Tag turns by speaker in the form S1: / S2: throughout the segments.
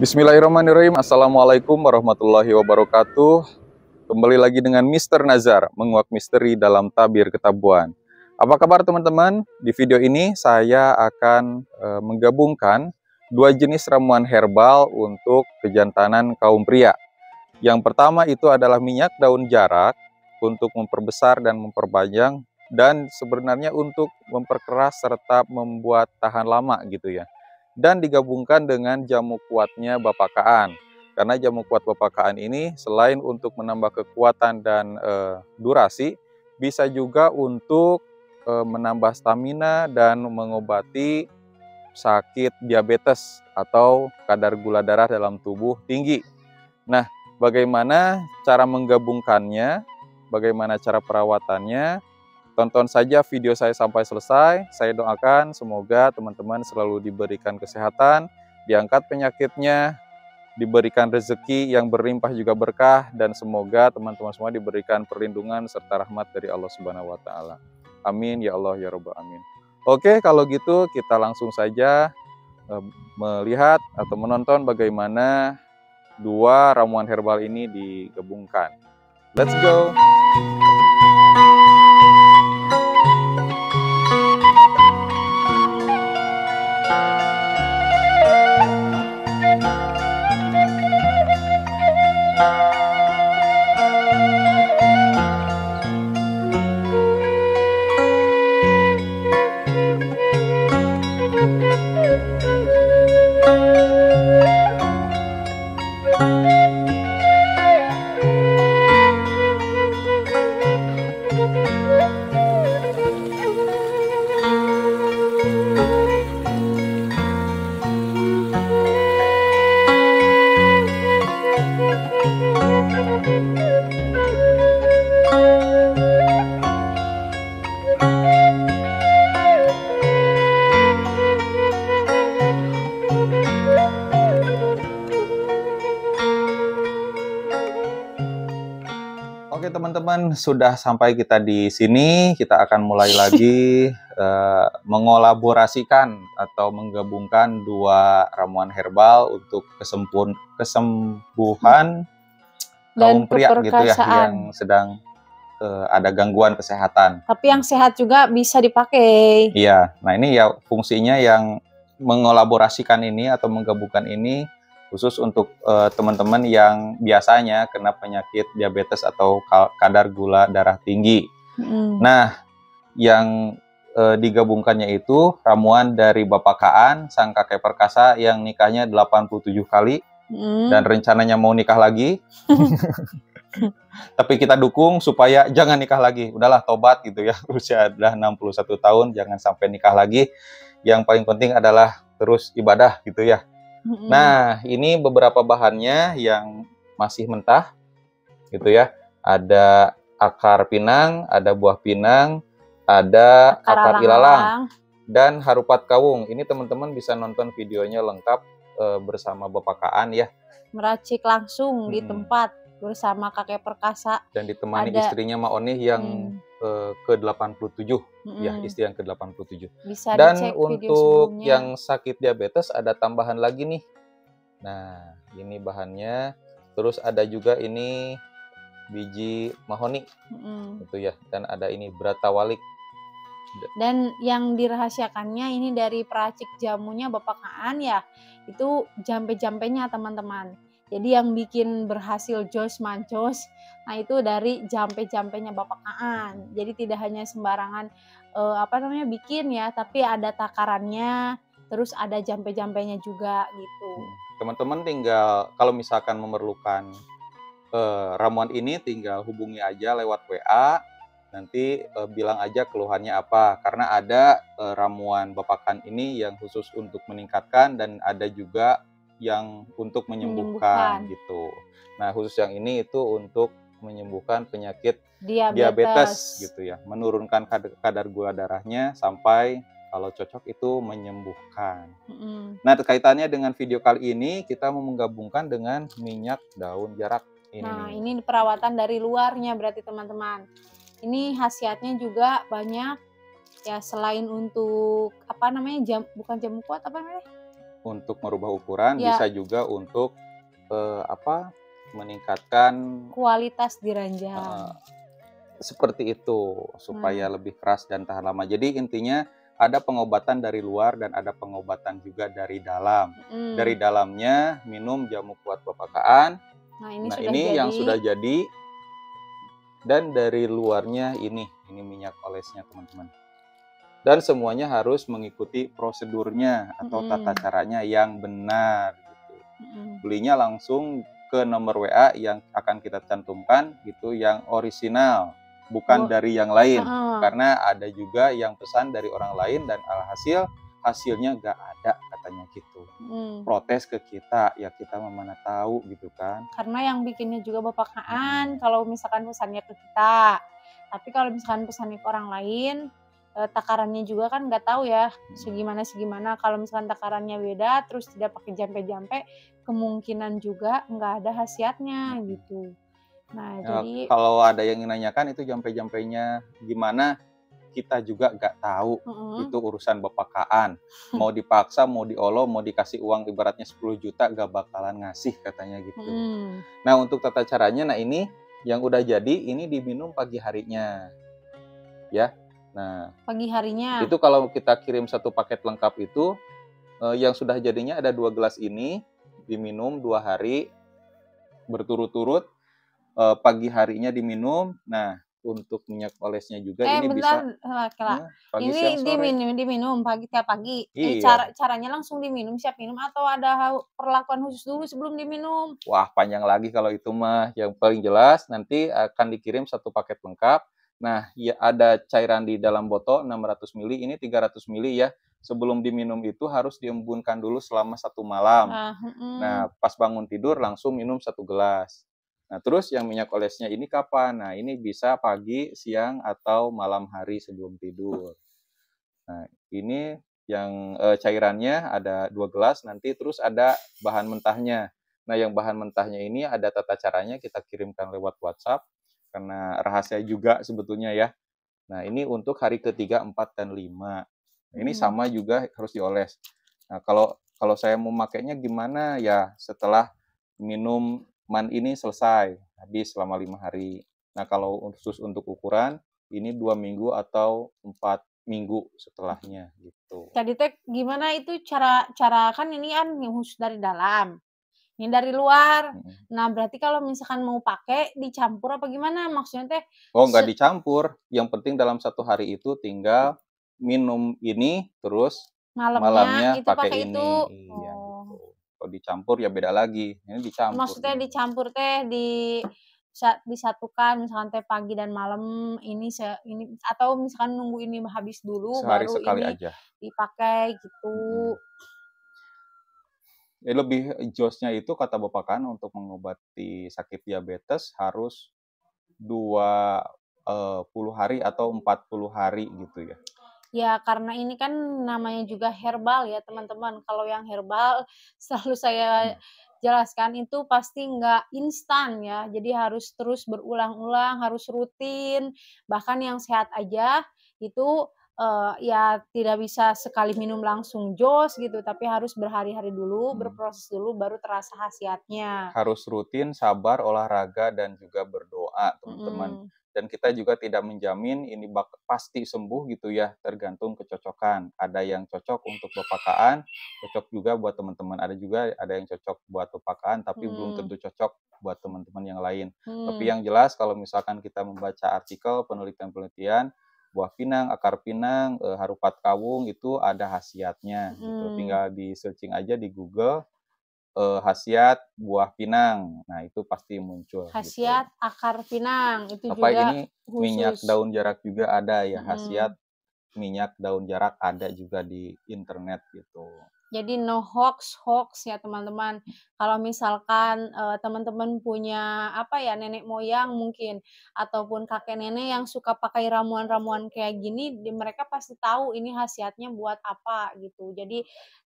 S1: Bismillahirrahmanirrahim. Assalamualaikum warahmatullahi wabarakatuh. Kembali lagi dengan Mr. Nazar, menguak misteri dalam tabir ketabuhan. Apa kabar teman-teman? Di video ini saya akan menggabungkan dua jenis ramuan herbal untuk kejantanan kaum pria. Yang pertama itu adalah minyak daun jarak untuk memperbesar dan memperpanjang, dan sebenarnya untuk memperkeras serta membuat tahan lama gitu ya. Dan digabungkan dengan jamu kuatnya Bapakaan. Karena jamu kuat Bapakaan ini selain untuk menambah kekuatan dan durasi, bisa juga untuk menambah stamina dan mengobati sakit diabetes atau kadar gula darah dalam tubuh tinggi. Nah, bagaimana cara menggabungkannya, bagaimana cara perawatannya, tonton saja video saya sampai selesai. Saya doakan semoga teman-teman selalu diberikan kesehatan, diangkat penyakitnya, diberikan rezeki yang berlimpah juga berkah, dan semoga teman-teman semua diberikan perlindungan serta rahmat dari Allah Subhanahu wa Ta'ala. Amin ya Allah ya Rabbal Amin. Oke, kalau gitu kita langsung saja melihat atau menonton bagaimana dua ramuan herbal ini digabungkan. Let's go! Oke teman-teman, sudah sampai kita di sini. Kita akan mulai lagi mengolaborasikan atau menggabungkan dua ramuan herbal untuk kesembuhan kaum pria gitu ya, yang sedang ada gangguan kesehatan.
S2: Tapi yang sehat juga bisa dipakai.
S1: Iya, nah ini ya fungsinya yang mengolaborasikan ini atau menggabungkan ini khusus untuk teman-teman yang biasanya kena penyakit diabetes atau kadar gula darah tinggi. Nah, yang digabungkannya itu ramuan dari Bapakaan, sang kakek perkasa yang nikahnya 87 kali dan rencananya mau nikah lagi. Tapi kita dukung supaya jangan nikah lagi. Udahlah tobat gitu ya. Usia udah 61 tahun, jangan sampai nikah lagi. Yang paling penting adalah terus ibadah gitu ya. Nah, ini beberapa bahannya yang masih mentah gitu ya. Ada akar pinang, ada buah pinang, ada akar ilalang, dan harupat kawung. Ini teman-teman bisa nonton videonya lengkap bersama Bapakaan ya.
S2: Meracik langsung di tempat bersama kakek perkasa.
S1: Dan ditemani istrinya Ma Onih yang ke-87, ya, istri yang ke-87.
S2: Bisa
S1: dan
S2: dicek
S1: untuk
S2: sebelumnya.
S1: yang sakit diabetes ada tambahan lagi nih. Nah, ini bahannya. Terus ada juga ini biji mahoni, gitu ya. Dan ada ini bratawalik.
S2: Dan yang dirahasiakannya ini dari peracik jamunya Bapakaan ya, itu jampe-jampenya teman-teman. Jadi yang bikin berhasil jos mancos, nah itu dari jampe-jampenya Bapakaan. Jadi tidak hanya sembarangan bikin ya, tapi ada takarannya, terus ada jampe-jampenya juga gitu.
S1: Teman-teman tinggal kalau misalkan memerlukan ramuan ini tinggal hubungi aja lewat WA. Nanti bilang aja keluhannya apa, karena ada ramuan Bapakan ini yang khusus untuk meningkatkan dan ada juga yang untuk menyembuhkan gitu. Nah, khusus yang ini itu untuk menyembuhkan penyakit diabetes gitu ya, menurunkan kadar gula darahnya sampai kalau cocok itu menyembuhkan. Nah, kaitannya dengan video kali ini kita mau menggabungkan dengan minyak daun jarak.
S2: Ini perawatan dari luarnya berarti teman-teman. Ini khasiatnya juga banyak ya, selain untuk bukan jamu kuat,
S1: untuk merubah ukuran,
S2: Ya,
S1: bisa juga untuk meningkatkan
S2: kualitas di ranjang.
S1: eh, seperti itu supaya
S2: Nah,
S1: lebih keras dan tahan lama. Jadi intinya ada pengobatan dari luar dan ada pengobatan juga dari dalam. Dari dalamnya minum jamu kuat pepakaan.
S2: Nah, ini
S1: Nah,
S2: sudah
S1: ini yang
S2: jadi.
S1: sudah jadi, dan dari luarnya ini minyak olesnya teman-teman. Dan semuanya harus mengikuti prosedurnya atau tata
S2: Mm-mm.
S1: caranya yang benar gitu.
S2: Mm-mm.
S1: Belinya langsung ke nomor WA yang akan kita cantumkan, itu yang orisinal, bukan dari yang lain. Karena ada juga yang pesan dari orang lain dan alhasil hasilnya nggak ada katanya gitu. Protes ke kita, ya kita mana tahu gitu kan.
S2: Karena yang bikinnya juga Bapak Kaan kalau misalkan pesannya ke kita. Tapi kalau misalkan pesannya ke orang lain, takarannya juga kan nggak tahu ya segimana. Kalau misalkan takarannya beda, terus tidak pakai jampe-jampe, kemungkinan juga nggak ada khasiatnya gitu. Nah,
S1: Ya,
S2: jadi
S1: kalau ada yang nanyakan itu jampe-jampenya gimana, kita juga nggak tahu. Itu urusan bapakaan. Mau dipaksa, mau diolo, mau dikasih uang ibaratnya 10 juta gak bakalan ngasih katanya gitu. Nah, untuk tata caranya, nah ini yang udah jadi, ini diminum pagi harinya. Ya. Nah,
S2: pagi harinya.
S1: itu kalau kita kirim satu paket lengkap itu, yang sudah jadinya ada 2 gelas ini, diminum 2 hari berturut-turut. Pagi harinya diminum. Nah, untuk minyak olesnya juga ini
S2: Bentar,
S1: bisa
S2: Kak.
S1: pagi, siang,
S2: Ini
S1: sore.
S2: diminum pagi tiap pagi.
S1: Iya.
S2: Caranya langsung diminum, siap minum atau ada perlakuan khusus dulu sebelum diminum?
S1: Wah, panjang lagi kalau itu mah. Yang paling jelas nanti akan dikirim satu paket lengkap. Nah, ya ada cairan di dalam botol 600 mili, ini 300 mili ya. Sebelum diminum itu harus diembunkan dulu selama 1 malam. Nah, pas bangun tidur langsung minum 1 gelas. Nah, terus yang minyak olesnya ini kapan? Nah, ini bisa pagi, siang, atau malam hari sebelum tidur. Nah, ini yang cairannya ada 2 gelas, nanti terus ada bahan mentahnya. Nah, yang bahan mentahnya ini ada tata caranya, kita kirimkan lewat WhatsApp, karena rahasia juga sebetulnya ya. Nah, ini untuk hari ke-3, 4, dan 5. Nah, ini sama juga harus dioles. Nah, kalau kalau saya mau makainya gimana ya, setelah minum man ini selesai, habis selama 5 hari. Nah, kalau khusus untuk ukuran, ini 2 minggu atau 4 minggu setelahnya gitu.
S2: Tadi teh gimana itu cara kan ini kan yang khusus dari dalam, ini dari luar. Nah, berarti kalau misalkan mau pakai dicampur apa gimana? Maksudnya teh
S1: Oh, nggak dicampur, yang penting dalam 1 hari itu tinggal minum ini, terus
S2: malamnya
S1: malamnya
S2: itu pakai
S1: pakai
S2: itu.
S1: ini. Iya gitu. Kalau dicampur ya beda lagi, ini dicampur
S2: Maksudnya
S1: ini.
S2: dicampur teh disatukan misalkan teh pagi dan malam ini atau misalkan nunggu ini habis dulu
S1: Sehari
S2: baru
S1: sekali
S2: ini
S1: aja.
S2: dipakai gitu.
S1: Lebih josnya itu kata bapak kan untuk mengobati sakit diabetes harus 20 hari atau 40 hari gitu ya.
S2: Ya karena ini kan namanya juga herbal ya teman-teman. Kalau yang herbal selalu saya jelaskan itu pasti nggak instan ya. Jadi harus terus berulang-ulang, harus rutin. Bahkan yang sehat aja itu ya tidak bisa sekali minum langsung jos gitu, tapi harus berhari-hari dulu, berproses dulu baru terasa khasiatnya.
S1: Harus rutin, sabar, olahraga, dan juga berdoa, teman-teman. Dan kita juga tidak menjamin ini pasti sembuh gitu ya, tergantung kecocokan. Ada yang cocok untuk pepakaan, cocok juga buat teman-teman. Ada juga ada yang cocok buat pepakaan, tapi belum tentu cocok buat teman-teman yang lain. Tapi yang jelas kalau misalkan kita membaca artikel, penelitian-penelitian, buah pinang, akar pinang, harupat kawung itu ada khasiatnya gitu. Tinggal di searching aja di Google, khasiat buah pinang. Nah, itu pasti muncul gitu.
S2: Khasiat akar pinang itu
S1: Apa
S2: juga
S1: ini minyak
S2: khusus.
S1: daun jarak juga ada ya, khasiat minyak daun jarak ada juga di internet gitu.
S2: Jadi no hoax ya teman-teman. Kalau misalkan, teman-teman punya apa ya, nenek moyang mungkin ataupun kakek nenek yang suka pakai ramuan-ramuan kayak gini, mereka pasti tahu ini khasiatnya buat apa gitu. Jadi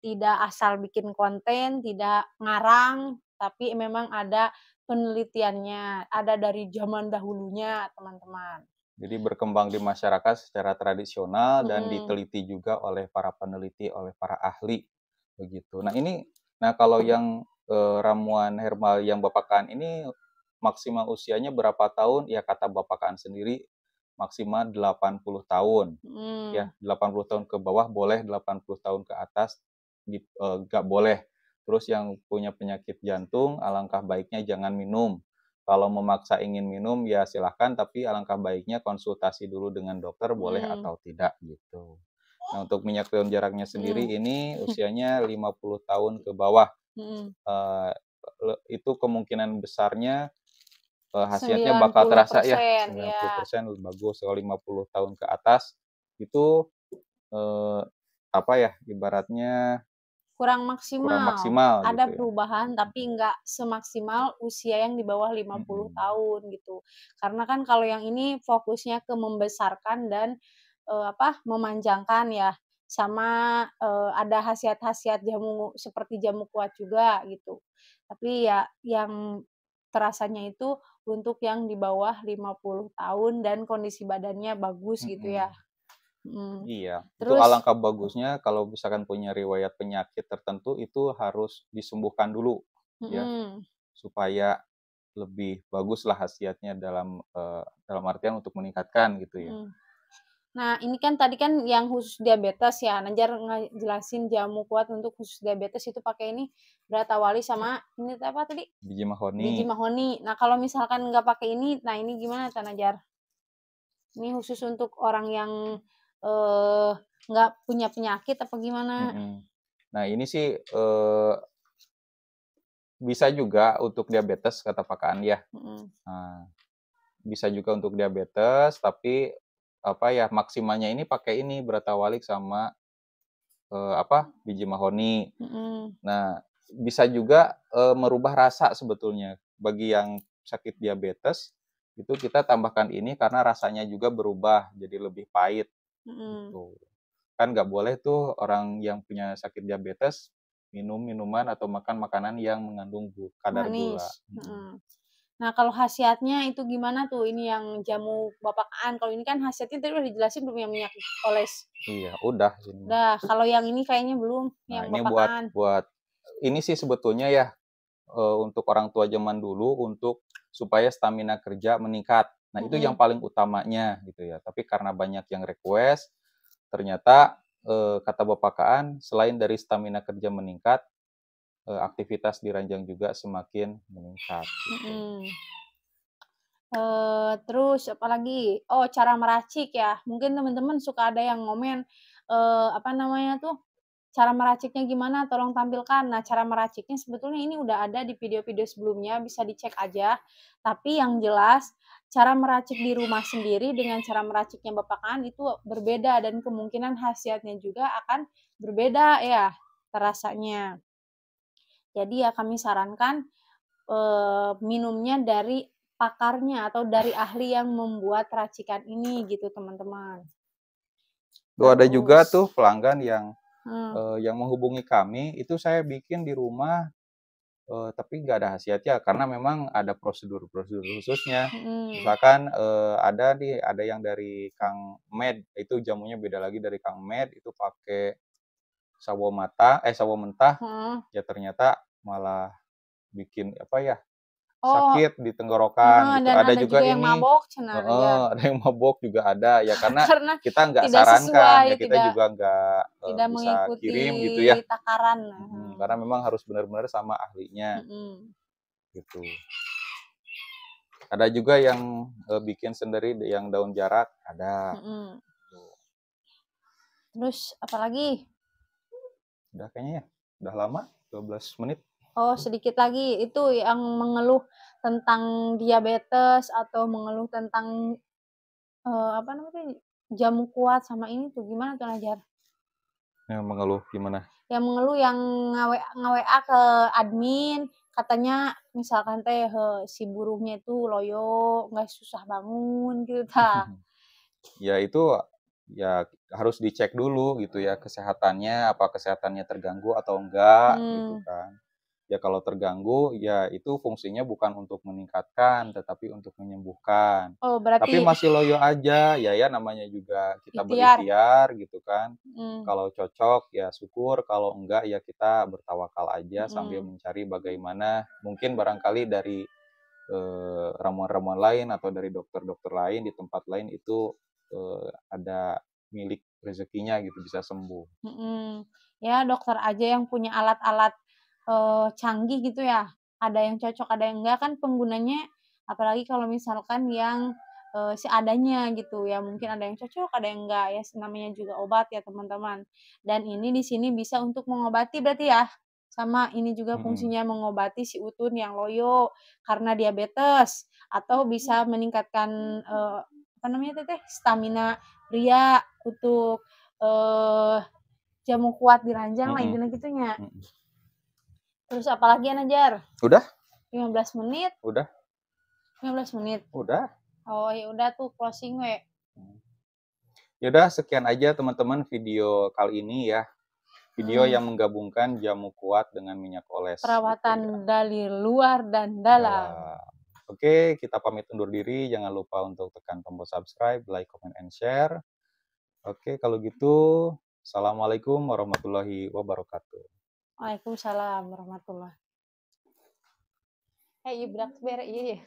S2: tidak asal bikin konten, tidak ngarang, tapi memang ada penelitiannya, ada dari zaman dahulunya teman-teman.
S1: Jadi berkembang di masyarakat secara tradisional dan diteliti juga oleh para peneliti, oleh para ahli. begitu. Nah kalau yang ramuan herbal yang Bapak Kaan ini maksimal usianya berapa tahun? Ya kata Bapak Kaan sendiri maksimal 80 tahun. Ya, 80 tahun ke bawah boleh, 80 tahun ke atas nggak boleh. Terus yang punya penyakit jantung, alangkah baiknya jangan minum. Kalau memaksa ingin minum, ya silahkan, tapi alangkah baiknya konsultasi dulu dengan dokter, boleh atau tidak, gitu. Nah, untuk minyak daun jaraknya sendiri ini usianya 50 tahun ke bawah. Itu kemungkinan besarnya khasiatnya bakal terasa ya, 90%
S2: ya.
S1: bagus. Kalau 50 tahun ke atas, itu apa ya, ibaratnya
S2: kurang
S1: kurang
S2: maksimal.
S1: maksimal
S2: Ada
S1: gitu ya.
S2: perubahan tapi nggak semaksimal usia yang di bawah 50 tahun gitu. Karena kan kalau yang ini fokusnya ke membesarkan dan memanjangkan ya. Sama ada khasiat-khasiat jamu seperti jamu kuat juga gitu. Tapi ya yang terasanya itu untuk yang di bawah 50 tahun dan kondisi badannya bagus gitu ya.
S1: Iya, itu
S2: Terus
S1: alangkah bagusnya kalau misalkan punya riwayat penyakit tertentu itu harus disembuhkan dulu ya, supaya lebih baguslah khasiatnya dalam artian untuk meningkatkan gitu ya.
S2: Nah, ini kan tadi kan yang khusus diabetes ya, Najar ngejelasin jamu kuat untuk khusus diabetes itu pakai ini Bratawali sama ini apa tadi?
S1: Biji mahoni.
S2: Biji mahoni. Nah, kalau misalkan nggak pakai ini, nah ini gimana Najar? Ini khusus untuk orang yang nggak punya penyakit apa gimana?
S1: Nah, ini sih bisa juga untuk diabetes kata Pak Kaan ya. Nah, bisa juga untuk diabetes, tapi apa ya maksimalnya ini pakai ini Bratawalik sama biji mahoni. Nah, bisa juga merubah rasa sebetulnya. Bagi yang sakit diabetes, itu kita tambahkan ini karena rasanya juga berubah jadi lebih pahit. Gitu. Kan nggak boleh tuh orang yang punya sakit diabetes minum minuman atau makan makanan yang mengandung kadar gula.
S2: Nah, kalau khasiatnya itu gimana tuh? Ini yang jamu Bapak Aan. Kalau ini kan khasiatnya tadi udah dijelasin belum yang minyak oles.
S1: Iya, udah.
S2: Udah, kalau yang ini kayaknya belum,
S1: Nah,
S2: yang
S1: ini
S2: Bapak Aan.
S1: buat ini sih sebetulnya ya untuk orang tua zaman dulu untuk supaya stamina kerja meningkat. Nah, itu yang paling utamanya gitu ya. Tapi karena banyak yang request, ternyata kata Bapak Kaan, selain dari stamina kerja meningkat, aktivitas di ranjang juga semakin meningkat. Gitu.
S2: Terus apalagi? Oh, cara meracik ya. Mungkin teman-teman suka ada yang ngomen, cara meraciknya gimana tolong tampilkan. Nah, cara meraciknya sebetulnya ini udah ada di video-video sebelumnya, bisa dicek aja. Tapi yang jelas, cara meracik di rumah sendiri dengan cara meraciknya Bapak Kaan itu berbeda dan kemungkinan khasiatnya juga akan berbeda ya terasanya. Jadi ya kami sarankan minumnya dari pakarnya atau dari ahli yang membuat racikan ini gitu teman-teman.
S1: Tuh ada juga tuh pelanggan yang menghubungi kami, itu saya bikin di rumah tapi nggak ada khasiatnya karena memang ada prosedur-prosedur khususnya. Misalkan ada yang dari Kang Med, itu jamunya beda lagi dari Kang Med, itu pakai sawo mentah, ya ternyata malah bikin sakit di tenggorokan gitu.
S2: Dan ada juga yang
S1: ini
S2: mabok
S1: ada yang mabok juga ada ya karena
S2: karena
S1: kita nggak
S2: tidak
S1: sarankan
S2: sesuai,
S1: ya, kita juga nggak
S2: tidak
S1: bisa
S2: mengikuti
S1: kirim gitu ya.
S2: takaran.
S1: Karena memang harus benar-benar sama ahlinya. Gitu. Ada juga yang bikin sendiri yang daun jarak, ada.
S2: Terus apalagi?
S1: Udah kayaknya ya, udah lama, 12 menit.
S2: Oh, sedikit lagi. Itu yang mengeluh tentang diabetes atau mengeluh tentang jamu kuat sama ini tuh gimana tuh Najar?
S1: Yang mengeluh gimana?
S2: Yang mengeluh yang nge-WA ke admin, katanya misalkan teh si buruhnya itu loyo, nggak susah bangun gitu ta.
S1: Ya itu ya harus dicek dulu gitu ya kesehatannya, apa kesehatannya terganggu atau enggak gitu kan. Ya kalau terganggu, ya itu fungsinya bukan untuk meningkatkan, tetapi untuk menyembuhkan.
S2: Oh,
S1: Tapi
S2: berarti
S1: masih loyo aja, ya namanya juga kita
S2: ikhtiar.
S1: berikhtiar gitu kan.
S2: Mhm,
S1: Kalau cocok ya syukur, kalau enggak ya kita bertawakal aja sambil
S2: mhm,
S1: mencari bagaimana mungkin barangkali dari ramuan-ramuan lain atau dari dokter-dokter lain di tempat lain itu ada milik rezekinya gitu bisa sembuh.
S2: mhm. Ya dokter aja yang punya alat-alat, canggih gitu ya, ada yang cocok ada yang enggak kan penggunanya apalagi kalau misalkan yang, seadanya gitu ya mungkin ada yang cocok ada yang enggak ya namanya juga obat ya teman-teman. Dan ini di sini bisa untuk mengobati berarti ya? Sama ini juga
S1: Mm-mm.
S2: fungsinya mengobati si Utun yang loyo karena diabetes atau bisa meningkatkan, apa namanya Teteh, stamina pria untuk, eee, jamu kuat di ranjang lah
S1: Mm-mm.
S2: intinya gitunya.
S1: Mm-mm.
S2: Terus apalagi ya Najar?
S1: Udah,
S2: 15 menit?
S1: udah,
S2: 15 menit?
S1: udah.
S2: Oh ya udah tuh closing we.
S1: Yaudah, sekian aja teman-teman video kali ini ya. Video
S2: Mhm,
S1: yang menggabungkan jamu kuat dengan minyak oles gitu
S2: perawatan
S1: ya.
S2: dari luar dan dalam.
S1: Dalam. Oke, kita pamit undur diri. Jangan lupa untuk tekan tombol subscribe, like, comment, and share. Oke, kalau gitu, Assalamualaikum warahmatullahi wabarakatuh.
S2: Waalaikumsalam warahmatullahi. Ibrak bere ieu